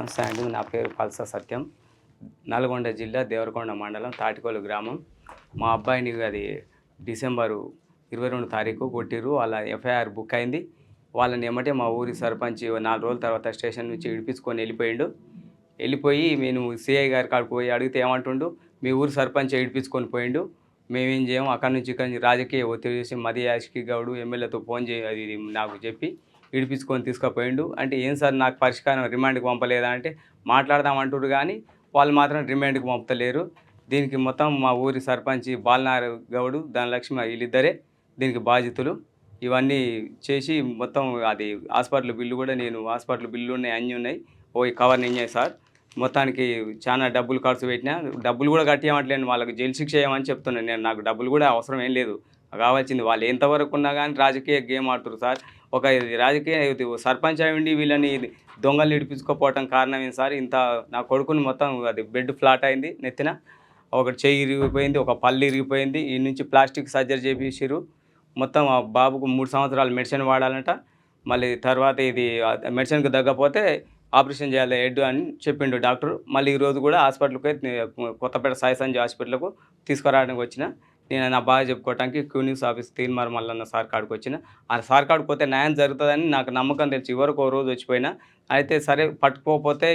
నమస్తే అండి. నా పేరు పల్స సత్యం. నల్గొండ జిల్లా దేవరకొండ మండలం తాటికోలు గ్రామం. మా అబ్బాయిని అది డిసెంబరు 22 తారీఖు కొట్టిర్రు. వాళ్ళ ఎఫ్ఐఆర్ బుక్ అయింది. వాళ్ళని ఎమ్మటే మా ఊరి సర్పంచ్ 4 రోజుల తర్వాత స్టేషన్ నుంచి విడిపించుకొని వెళ్ళిపోయిండు. వెళ్ళిపోయి నేను సిఐ గారి కాడికి పోయి అడిగితే ఏమంటుండు, మీ ఊరు సర్పంచ్ విడిపించుకొని పోయిండు, మేమేం చేయము, అక్కడి నుంచి ఇక్కడి నుంచి రాజకీయ ఒత్తిడి చేసి మది యాష్కి గౌడు ఎమ్మెల్యేతో ఫోన్ అది నాకు చెప్పి విడిపించుకొని తీసుకుపోయిండు. అంటే ఏం సార్ నాకు పరిష్కారం రిమాండ్కి పంపలేదా అంటే మాట్లాడదామంటారు కానీ వాళ్ళు మాత్రం రిమాండ్కి పంపుతలేరు. దీనికి మొత్తం మా ఊరి సర్పంచ్ బాలనారు గౌడు ధనలక్ష్మి వీళ్ళిద్దరే దీనికి బాధితులు. ఇవన్నీ చేసి మొత్తం అది హాస్పిటల్ బిల్లు కూడా నేను హాస్పిటల్ బిల్లు ఉన్నాయి, అన్నీ ఉన్నాయి, ఓ కవర్ నింజాయి సార్. మొత్తానికి చాలా డబ్బులు ఖర్చు పెట్టినా, డబ్బులు కూడా కట్టేయమంటలేను, వాళ్ళకి జైలు శిక్ష చేయమని చెప్తున్నాను నేను. నాకు డబ్బులు కూడా అవసరం ఏం లేదు, కావాల్సింది వాళ్ళు ఎంతవరకు ఉన్నా కానీ రాజకీయ గేమ్ ఆడుతున్నారు సార్. ఒక రాజకీయ సర్పంచ్ అయ్యండి వీళ్ళని దొంగలు ఇడిపించుకోపోవటం కారణం ఏంటి సార్? ఇంత నా కొడుకుని మొత్తం అది బెడ్ ఫ్లాట్ అయింది, నెత్తిన ఒకటి చెయ్యి ఇరిగిపోయింది, ఒక పళ్ళు ఇరిగిపోయింది, ఈ నుంచి ప్లాస్టిక్ సర్జరీ చేపించారు. మొత్తం ఆ బాబుకు 3 సంవత్సరాలు మెడిసిన్ వాడాలంట. మళ్ళీ తర్వాత ఇది మెడిసిన్కి తగ్గపోతే ఆపరేషన్ చేయాలి హెడ్ అని చెప్పిండు డాక్టర్. మళ్ళీ ఈరోజు కూడా హాస్పిటల్కి కొత్తపేట సాయి సంజయ్ హాస్పిటల్కు తీసుకురావడానికి వచ్చిన. నేను నా బాగా చెప్పుకోవడానికి క్యూనిస్ ఆఫీస్ తీన్మార్ మల్లన్న సార్ కాడికి వచ్చిన. ఆ సార్ కాడికి పోతే న్యాయం జరుగుతుందని నాకు నమ్మకం తెలిసి ఇవరకు ఓ రోజు వచ్చిపోయినా. అయితే సరే పట్టుకోకపోతే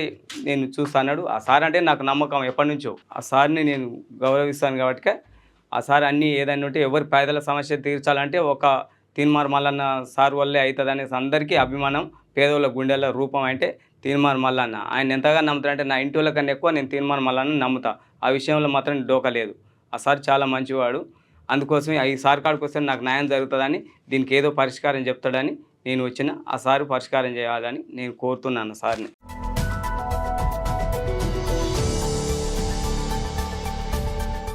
నేను చూస్తాడు. ఆ సార్ అంటే నాకు నమ్మకం ఎప్పటి నుంచో. ఆ సార్ని నేను గౌరవిస్తాను కాబట్టి ఆ సార్ అన్నీ ఏదైనా ఉంటే ఎవరి పేదల సమస్య తీర్చాలంటే ఒక తీన్మార్ మల్లన్న సార్ వల్లే అవుతుంది అనేసి అందరికీ అభిమానం. పేదోళ్ళ గుండెల రూపం అంటే తీన్మార్ మల్లన్న. ఆయన ఎంతగా నమ్ముతారంటే నా ఇంటి వాళ్ళ కన్నా ఎక్కువ నేను తీన్మార్ మల్లన్న నమ్ముతా. ఆ విషయంలో మాత్రం డోకలేదు. ఆ సార్ చాలా మంచివాడు. అందుకోసమే ఈ సార్ కాడికి వస్తే నాకు న్యాయం జరుగుతుందని, దీనికి ఏదో పరిష్కారం చెప్తాడని నేను వచ్చిన. ఆ సార్ పరిష్కారం చేయాలని నేను కోరుతున్నాను సార్ని.